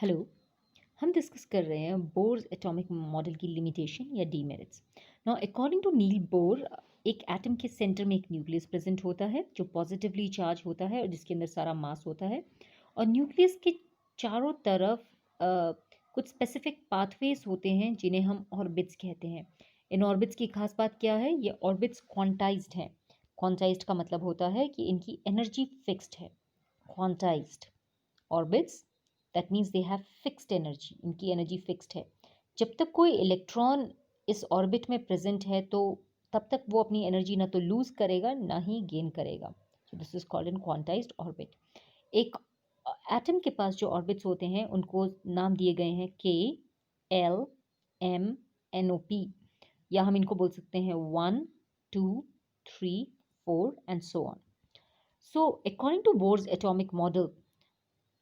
Hello. हम discuss कर रहे हैं बोर्स एटॉमिक मॉडल की लिमिटेशन या demerits. Now according to Niels Bohr, एक एटम के सेंटर में एक न्यूक्लियस प्रेजेंट होता है जो पॉजिटिवली चार्ज होता है और जिसके अंदर सारा मास होता है। और न्यूक्लियस के चारों तरफ कुछ स्पेसिफिक पाथवेज होते हैं जिन्हें हम ऑर्बिट्स कहते हैं। इन ऑर्बिट्स की खास बात क्या है? ये ऑर्बिट्स क्वांटाइज्ड हैं। क्वांटाइज्ड का मतलब होता है कि इनकी एनर्जी फिक्स्ड है। Quantized orbits, that means they have fixed energy, इनकी एनर्जी फिक्स्ड है। जब तक कोई इलेक्ट्रॉन इस ऑर्बिट में प्रेजेंट है तो तब तक वो अपनी एनर्जी ना तो लूज करेगा ना ही गेन करेगा। So this is called in quantized orbit. एक एटम के पास जो ऑर्बिट्स होते हैं उनको नाम दिए गए हैं K, L, M, N O P, या हम इनको बोल सकते हैं 1, 2, 3, 4 and so on. So according to Bohr's atomic model,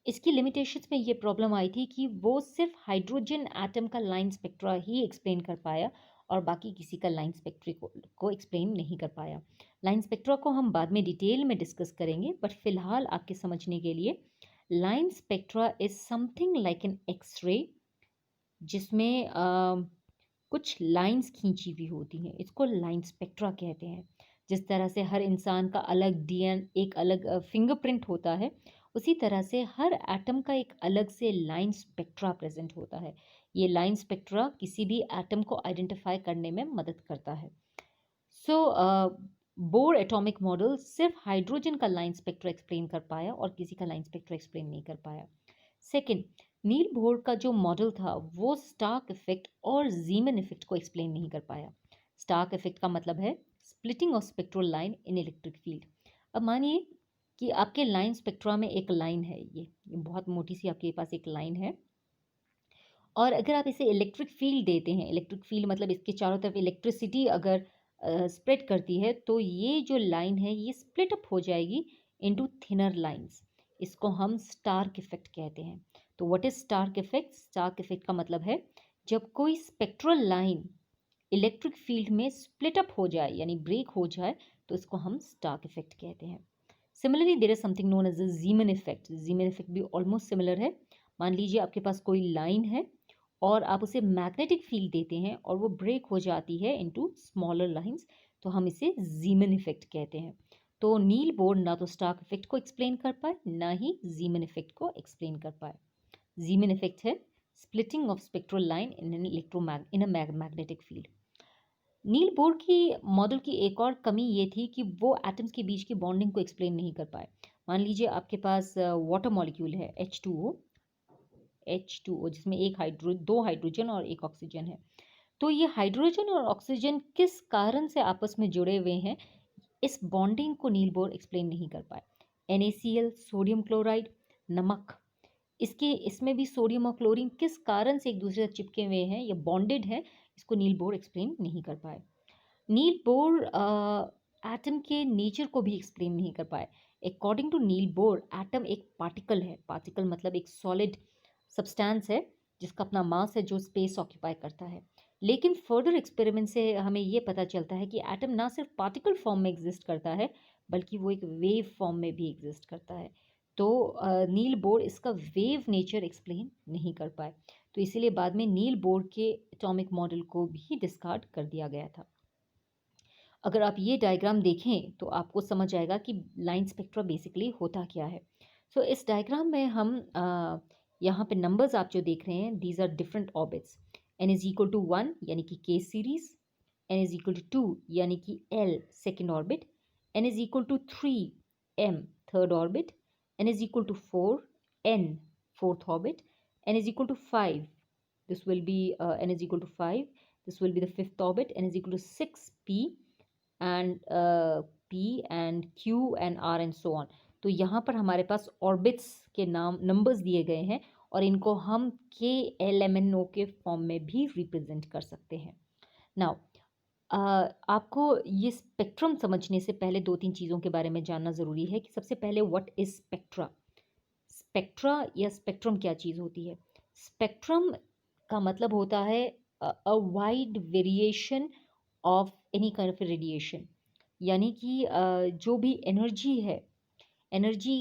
इसकी लिमिटेशंस में ये प्रॉब्लम आई थी कि वो सिर्फ हाइड्रोजन एटम का लाइन स्पेक्ट्रा ही एक्सप्लेन कर पाया और बाकी किसी का लाइन स्पेक्ट्री को एक्सप्लेन नहीं कर पाया। लाइन स्पेक्ट्रा को हम बाद में डिटेल में डिस्कस करेंगे, बट फिलहाल आपके समझने के लिए line spectra is something like an X-ray जिसमें कुछ लाइंस खींची हुई होती हैं। इसको लाइन स्पेक्ट्रा कहते हैं। जिस तरह से हर इंसान का अलग डीएन एक अलग फिंगरप्रिंट होता है, उसी तरह से हर एटम का एक अलग से लाइन स्पेक्ट्रा प्रेजेंट होता है। ये लाइन स्पेक्ट्रा किसी भी एटम को आइडेंटिफाई करने में मदद करता है। सो बोर एटॉमिक मॉडल सिर्फ हाइड्रोजन का लाइन स्पेक्ट्रा एक्सप्लेन कर पाया और किसी का लाइन स्पेक्ट्रा एक्सप्लेन नहीं कर पाया। सेकंड, नील बोर का जो मॉडल था वो स्टार्क इफेक्ट और जीमन इफेक्ट को एक्सप्लेन नहीं कर पाया। स्टार्क इफेक्ट का मतलब है splitting of spectral line in electric field. अब मानिए कि आपके लाइन स्पेक्ट्रा में एक लाइन है, ये बहुत मोटी सी आपके पास एक लाइन है, और अगर आप इसे इलेक्ट्रिक फील्ड देते हैं, इलेक्ट्रिक फील्ड मतलब इसके चारों तरफ इलेक्ट्रिसिटी अगर स्प्रेड करती है, तो ये जो लाइन है ये स्प्लिट अप हो जाएगी इनटू थिनर लाइंस। इसको हम स्टार्क इफेक्ट कहते हैं। तो what is Stark effect? Stark effect का मतलब है जब कोई स्पेक्ट्रल लाइन इलेक्ट्रिक फील्ड में स्प्लिट अप हो जाए यानी ब्रेक हो जाए, तो इसको हम स्टार्क इफेक्ट कहते हैं। Similarly there is something known as a Zeeman effect. Zeeman effect भी ऑलमोस्ट सिमिलर है। मान लीजिए आपके पास कोई लाइन है और आप उसे मैग्नेटिक फील्ड देते हैं और वो ब्रेक हो जाती है इनटू स्मॉलर लाइंस, तो हम इसे जीमन इफेक्ट कहते हैं। तो नील बोर ना तो स्टार्क इफेक्ट को एक्सप्लेन कर पाए ना ही जीमन इफेक्ट को एक्सप्लेन कर पाए। जीमन इफेक्ट है splitting of spectral line in an in a magnetic field. Niels Bohr की मॉडल की एक और कमी ये थी कि वो एटम्स के बीच की बॉन्डिंग को एक्सप्लेन नहीं कर पाए। मान लीजिए आपके पास वाटर मॉलिक्यूल है H2O, जिसमें दो हाइड्रोजन और एक ऑक्सीजन है। तो ये हाइड्रोजन और ऑक्सीजन किस कारण से आपस में जुड़े हुए हैं, इस बॉन्डिंग को नील बोर एक्सप्लेन नहीं कर पाए। NaCl, सोडियम क्लोराइड, नमक, इसके इसमें भी सोडियम और क्लोरीन किस कारण से एक दूसरे से चिपके हुए हैं या बॉन्डेड है, इसको नील बोर एक्सप्लेन नहीं कर पाए। नील बोर एटम के नेचर को भी एक्सप्लेन नहीं कर पाए। According to Niels Bohr, atom एक पार्टिकल है। पार्टिकल मतलब एक सॉलिड सब्सटेंस है जिसका अपना मास है, जो स्पेस ऑक्यूपाई करता है। लेकिन फर्दर एक्सपेरिमेंट से हमें ये पता चलता है कि एटम ना सिर्फ पार्टिकल फॉर्म में एग्जिस्ट करता है बल्कि वो एक वेव फॉर्म में भी एग्जिस्ट करता है। तो नील बोर इसका वेव नेचर एक्सप्लेन नहीं कर पाए, तो इसीलिए बाद में नील बोर के एटॉमिक मॉडल को भी डिस्कार्ड कर दिया गया था। अगर आप ये डायग्राम देखें तो आपको समझ आएगा कि लाइन स्पेक्ट्रा बेसिकली होता क्या है। सो इस डायग्राम में हम यहाँ पे नंबर्स आप जो देख रहे हैं, these are different orbits. n is equal to 1 यानी कि K series, n is equal to 2 यानी कि l second orbit, n is equal to 3 m third orbit, n is equal to 4 n fourth orbit, n is equal to 5, this will be n is equal to 5, this will be the fifth orbit, n is equal to 6 p and p and q and r and so on। तो यहाँ पर हमारे पास orbits के नाम numbers दिए गए हैं और इनको हम के एल एम एन ओ के फॉर्म में भी रिप्रेजेंट कर सकते हैं। नाउ आपको ये स्पेक्ट्रम समझने से पहले दो तीन चीज़ों के बारे में जानना ज़रूरी है कि सबसे पहले व्हाट इज स्पेक्ट्रा। स्पेक्ट्रा या स्पेक्ट्रम क्या चीज़ होती है? स्पेक्ट्रम का मतलब होता है a wide variation of any kind of radiation, यानी कि जो भी एनर्जी है, एनर्जी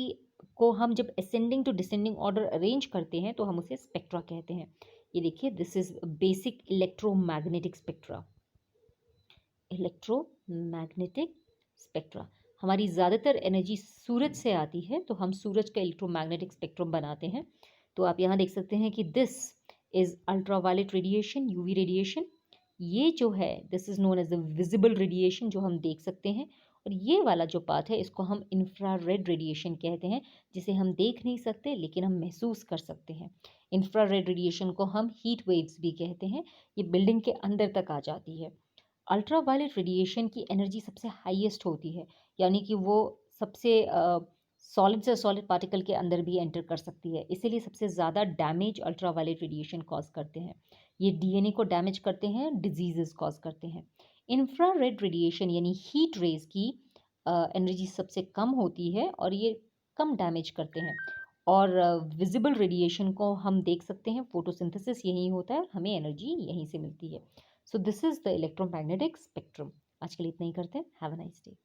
को हम जब ascending to descending order arrange करते हैं तो हम उसे स्पेक्ट्रा कहते हैं। ये देखिए, this is basic electromagnetic spectra. Electromagnetic spectra, हमारी ज़्यादातर एनर्जी सूरज से आती है, तो हम सूरज का इलेक्ट्रोमैग्नेटिक स्पेक्ट्रम बनाते हैं। तो आप यहाँ देख सकते हैं कि this is ultraviolet radiation, UV radiation. ये जो है this is known as the visible radiation, जो हम देख सकते हैं। और ये वाला जो पार्ट है इसको हम इंफ्रारेड रेडिएशन कहते हैं, जिसे हम देख नहीं सकते लेकिन हम महसूस कर सकते हैं। इंफ्रारेड रेडिएशन को हम हीट वेव्स भी कहते हैं। ये बिल्डिंग के अंदर तक आ जाती है। अल्ट्रावायलेट रेडिएशन की एनर्जी सबसे हाईएस्ट होती है, यानी कि वो सबसे सॉलिड से सॉलिड पार्टिकल के अंदर भी एंटर कर सकती है। इसीलिए सबसे ज़्यादा डैमेज अल्ट्रावायलेट रेडिएशन कॉज करते हैं। ये डीएनए को डैमेज करते हैं, डिजीजेस कॉज करते हैं। इंफ्रारेड रेडिएशन यानी हीट रेज की एनर्जी सबसे कम होती है और ये कम डैमेज करते हैं। और विजिबल रेडिएशन को हम देख सकते हैं, फोटोसिंथेसिस यहीं होता है और हमें एनर्जी यहीं से मिलती है। So this is the electromagnetic spectrum. आज के लिए इतना ही करते हैं। Have a nice day.